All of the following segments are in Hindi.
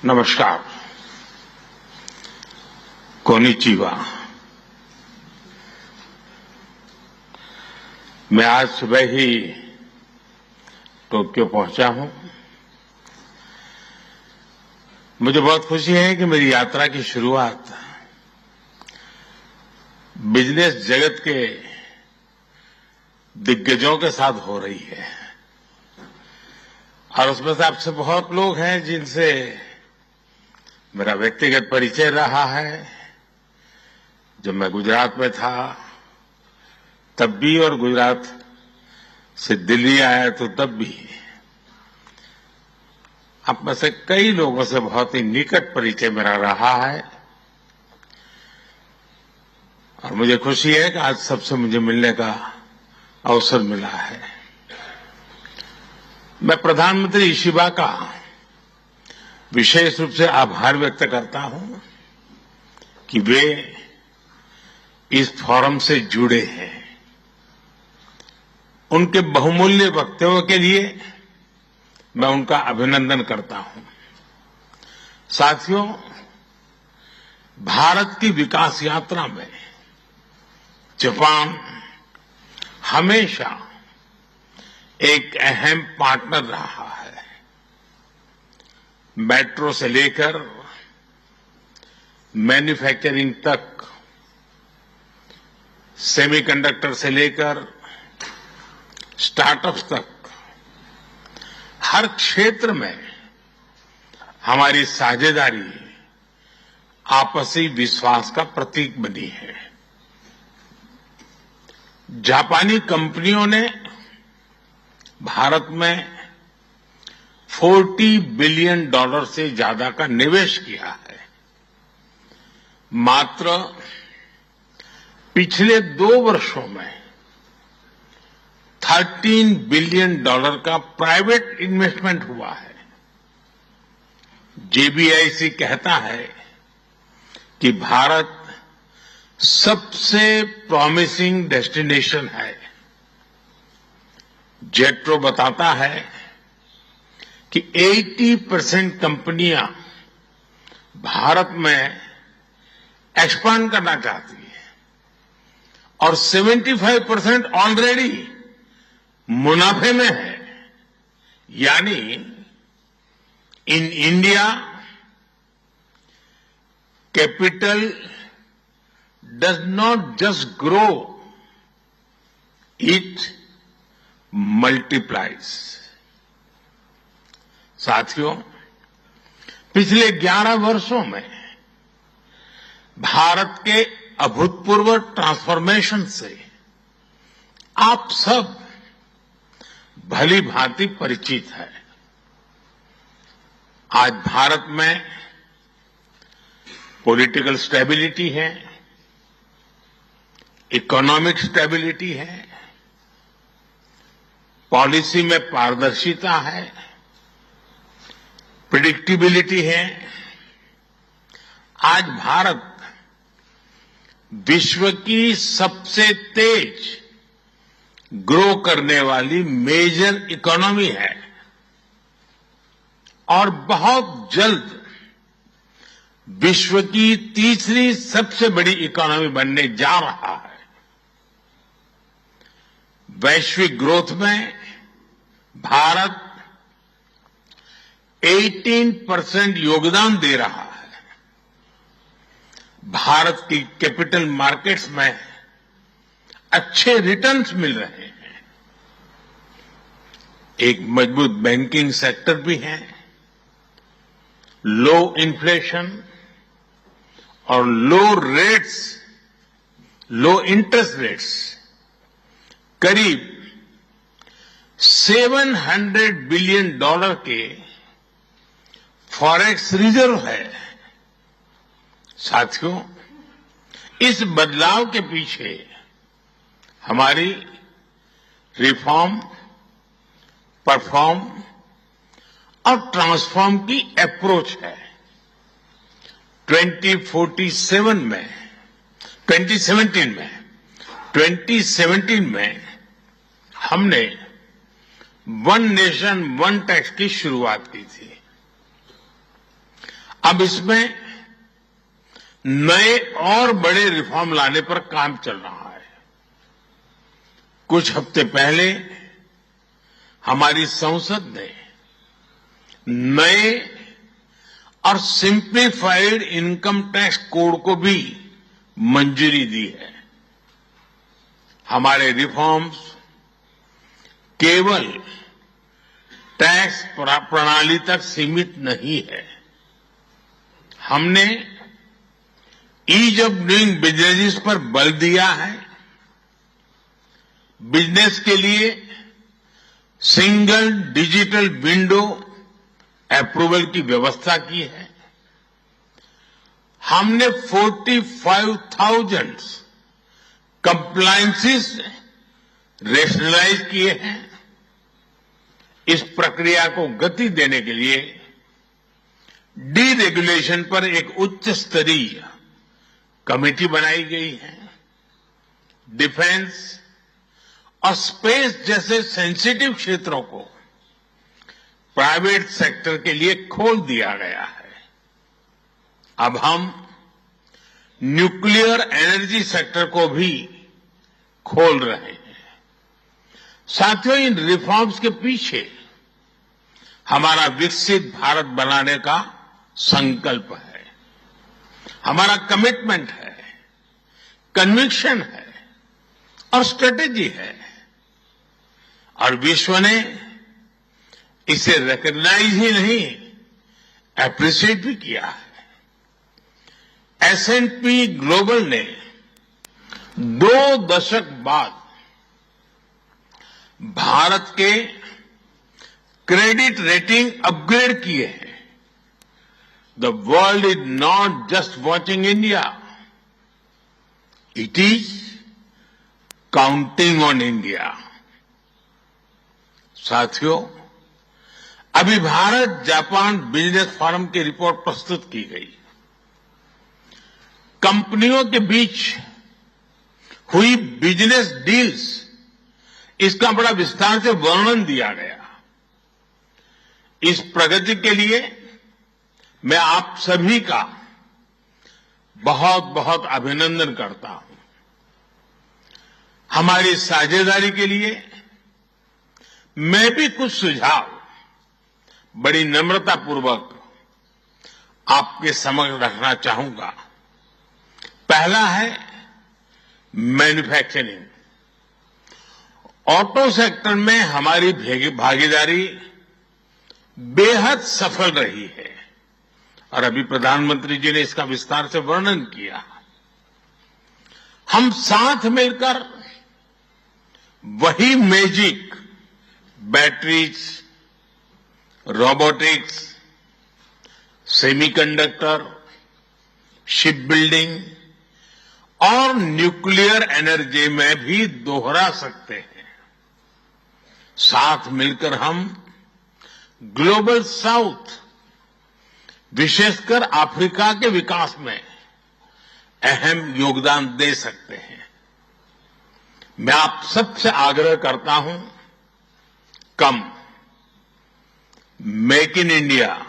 नमस्कार, कोनिचिवा। मैं आज सुबह ही टोक्यो पहुंचा हूं। मुझे बहुत खुशी है कि मेरी यात्रा की शुरुआत बिजनेस जगत के दिग्गजों के साथ हो रही है और उसमें से आपसे बहुत लोग हैं जिनसे मेरा व्यक्तिगत परिचय रहा है। जब मैं गुजरात में था तब भी और गुजरात से दिल्ली आया तो तब भी आप में से कई लोगों से बहुत ही निकट परिचय मेरा रहा है और मुझे खुशी है कि आज सबसे मुझे मिलने का अवसर मिला है। मैं प्रधानमंत्री इशिबा का विशेष रूप से आभार व्यक्त करता हूं कि वे इस फोरम से जुड़े हैं। उनके बहुमूल्य वक्तव्य के लिए मैं उनका अभिनंदन करता हूं। साथियों, भारत की विकास यात्रा में जापान हमेशा एक अहम पार्टनर रहा है। मेट्रो से लेकर मैन्युफैक्चरिंग तक, सेमीकंडक्टर से लेकर स्टार्टअप्स तक, हर क्षेत्र में हमारी साझेदारी आपसी विश्वास का प्रतीक बनी है। जापानी कंपनियों ने भारत में $40 बिलियन से ज्यादा का निवेश किया है। मात्र पिछले 2 वर्षों में $13 बिलियन का प्राइवेट इन्वेस्टमेंट हुआ है। जेबीआईसी कहता है कि भारत सबसे प्रॉमिसिंग डेस्टिनेशन है। जेट्रो बताता है कि 80% कंपनियां भारत में एक्सपांड करना चाहती है और 75% ऑलरेडी मुनाफे में है। यानी in India capital does not just grow, it multiplies. साथियों, पिछले 11 वर्षों में भारत के अभूतपूर्व ट्रांसफॉर्मेशन से आप सब भली भांति परिचित है। आज भारत में पॉलिटिकल स्टेबिलिटी है, इकोनॉमिक स्टेबिलिटी है, पॉलिसी में पारदर्शिता है, प्रेडिक्टिबिलिटी है। आज भारत विश्व की सबसे तेज ग्रो करने वाली मेजर इकोनॉमी है और बहुत जल्द विश्व की तीसरी सबसे बड़ी इकोनॉमी बनने जा रहा है। वैश्विक ग्रोथ में भारत 18% योगदान दे रहा है। भारत की कैपिटल मार्केट्स में अच्छे रिटर्न्स मिल रहे हैं। एक मजबूत बैंकिंग सेक्टर भी है। लो इन्फ्लेशन और लो इंटरेस्ट रेट्स, करीब $700 बिलियन के फॉरेक्स रिजर्व है। साथियों, इस बदलाव के पीछे हमारी रिफॉर्म, परफॉर्म और ट्रांसफॉर्म की अप्रोच है। 2017 में हमने वन नेशन वन टैक्स की शुरुआत की थी। अब इसमें नए और बड़े रिफॉर्म लाने पर काम चल रहा है। कुछ हफ्ते पहले हमारी संसद ने नए और सिंप्लीफाइड इनकम टैक्स कोड को भी मंजूरी दी है। हमारे रिफॉर्म्स केवल टैक्स प्रणाली तक सीमित नहीं है। हमने ईज ऑफ डूइंग बिजनेस पर बल दिया है। बिजनेस के लिए सिंगल डिजिटल विंडो अप्रूवल की व्यवस्था की है। हमने 45,000 कंप्लायंसेस रेशनलाइज किए हैं। इस प्रक्रिया को गति देने के लिए डीरेगुलेशन पर एक उच्च स्तरीय कमेटी बनाई गई है। डिफेंस और स्पेस जैसे सेंसिटिव क्षेत्रों को प्राइवेट सेक्टर के लिए खोल दिया गया है। अब हम न्यूक्लियर एनर्जी सेक्टर को भी खोल रहे हैं। साथियों, इन रिफॉर्म्स के पीछे हमारा विकसित भारत बनाने का संकल्प है, हमारा कमिटमेंट है, कन्विक्शन है और स्ट्रेटेजी है। और विश्व ने इसे रिकॉग्नाइज ही नहीं, एप्रिशिएट भी किया है। S&P ग्लोबल ने 2 दशक बाद भारत के क्रेडिट रेटिंग अपग्रेड किए हैं। The world is not just watching India, it is counting on India. साथियों, अभी भारत जापान बिजनेस फोरम की रिपोर्ट प्रस्तुत की गई। कंपनियों के बीच हुई बिजनेस डील्स, इसका बड़ा विस्तार से वर्णन दिया गया। इस प्रगति के लिए मैं आप सभी का बहुत बहुत अभिनंदन करता हूं। हमारी साझेदारी के लिए मैं भी कुछ सुझाव बड़ी नम्रतापूर्वक आपके समक्ष रखना चाहूंगा। पहला है मैन्युफैक्चरिंग। ऑटो सेक्टर में हमारी भागीदारी बेहद सफल रही है और अभी प्रधानमंत्री जी ने इसका विस्तार से वर्णन किया। हम साथ मिलकर वही magic batteries, robotics, semiconductor, ship building और न्यूक्लियर एनर्जी में भी दोहरा सकते हैं। साथ मिलकर हम ग्लोबल साउथ, विशेषकर अफ्रीका के विकास में अहम योगदान दे सकते हैं। मैं आप सबसे आग्रह करता हूं, कम make in India,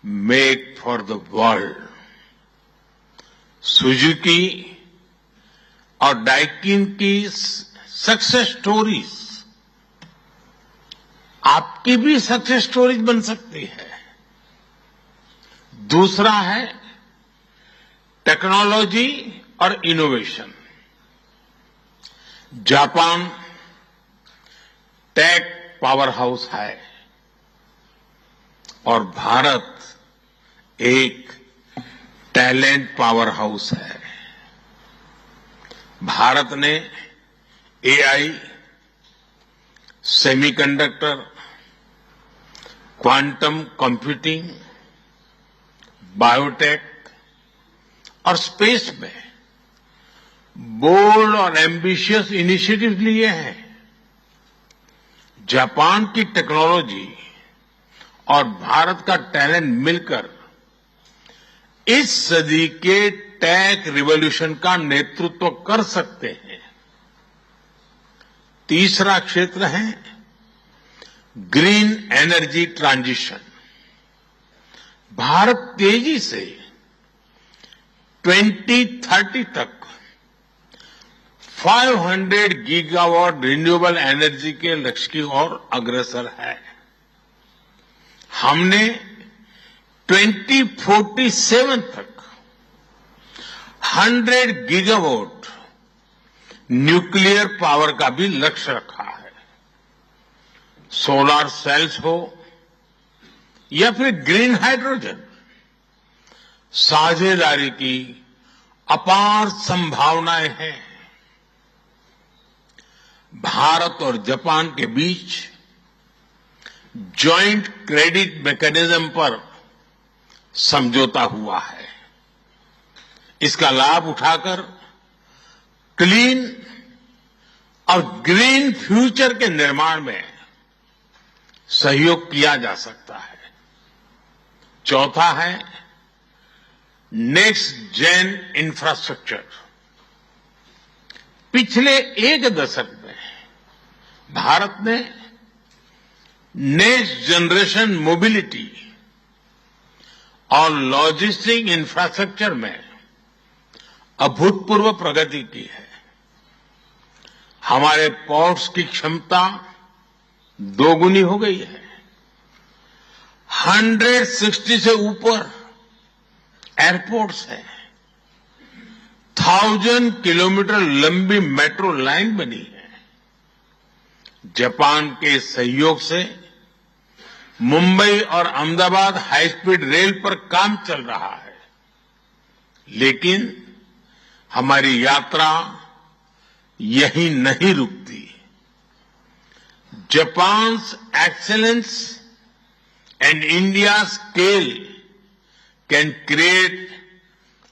make for the world. Suzuki और डाइकिन की सक्सेस स्टोरीज आपकी भी सक्सेस स्टोरीज बन सकती है। दूसरा है टेक्नोलॉजी और innovation. Japan tech power house है और भारत एक टैलेंट पावर हाउस है। भारत ने AI, semiconductor, quantum computing, biotech और स्पेस में बोल्ड और एम्बिशियस इनिशिएटिव लिए हैं। जापान की टेक्नोलॉजी और भारत का टैलेंट मिलकर इस सदी के टेक रिवॉल्यूशन का नेतृत्व कर सकते हैं। तीसरा क्षेत्र है ग्रीन एनर्जी ट्रांजिशन। भारत तेजी से 2030 तक 500 गीगावाट रिन्यूएबल एनर्जी के लक्ष्य की ओर अग्रसर है। हमने 2047 तक 100 गीगावाट न्यूक्लियर पावर का भी लक्ष्य रखा है। सोलर सेल्स हो या फिर ग्रीन हाइड्रोजन, साझेदारी की अपार संभावनाएं हैं। भारत और जापान के बीच जॉइंट क्रेडिट मैकेनिज्म पर समझौता हुआ है। इसका लाभ उठाकर क्लीन और ग्रीन फ्यूचर के निर्माण में सहयोग किया जा सकता है। चौथा है नेक्स्ट जेन इंफ्रास्ट्रक्चर। पिछले एक दशक में भारत ने नेक्स्ट जनरेशन मोबिलिटी और लॉजिस्टिक इंफ्रास्ट्रक्चर में अभूतपूर्व प्रगति की है। हमारे पोर्ट्स की क्षमता दोगुनी हो गई है। 160 से ऊपर एयरपोर्ट्स हैं। 1000 किलोमीटर लंबी मेट्रो लाइन बनी है। जापान के सहयोग से मुंबई और अहमदाबाद हाई स्पीड रेल पर काम चल रहा है। लेकिन हमारी यात्रा यहीं नहीं रुकती। Japan's excellence and India's scale can create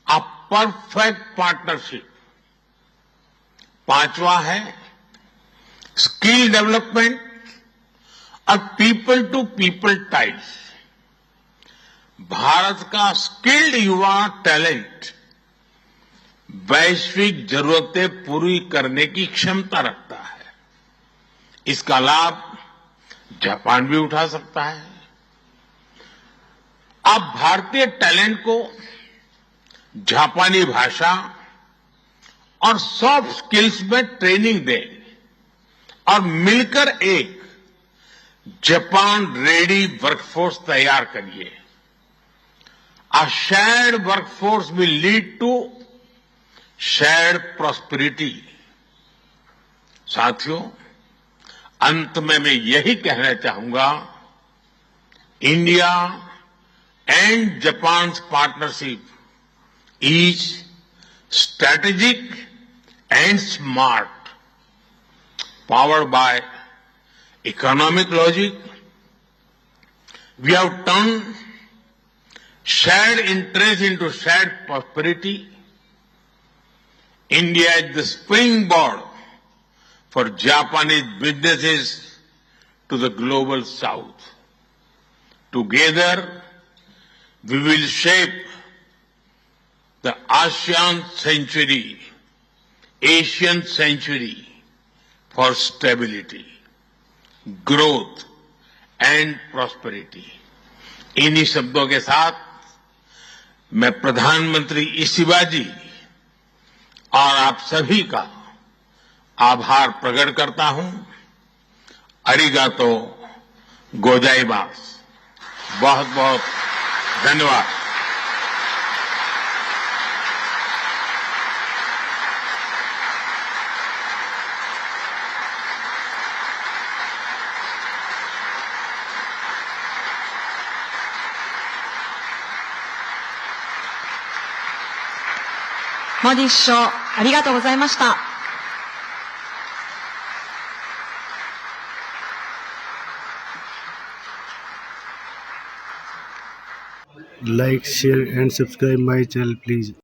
a perfect partnership. पांचवा है स्किल डेवलपमेंट और people to people ties. Bharat का स्किल्ड युवा टैलेंट वैश्विक जरूरतें पूरी करने की क्षमता रखता है। इसका लाभ जापान भी उठा सकता है। आप भारतीय टैलेंट को जापानी भाषा और सॉफ्ट स्किल्स में ट्रेनिंग दें और मिलकर एक जापान रेडी वर्कफोर्स तैयार करिए। A shared workforce will lead to shared prosperity। साथियों, अंत में मैं यही कहना चाहूंगा, India and Japan partnership is strategic and smart, powered by economic logic. We have turn shared interest into shared prosperity. India is the springboard for Japanese businesses to the global south. Together, we will shape the ASEAN century, Asian century for stability, growth and prosperity. इन्हीं शब्दों के साथ मैं प्रधानमंत्री इशिबा जी और आप सभी का आभार प्रकट करता हूं। अरिगातो गोजाइमास। बहुत बहुत धन्यवाद।モディ首相、ありがとうございました。Like, share and subscribe my channel please.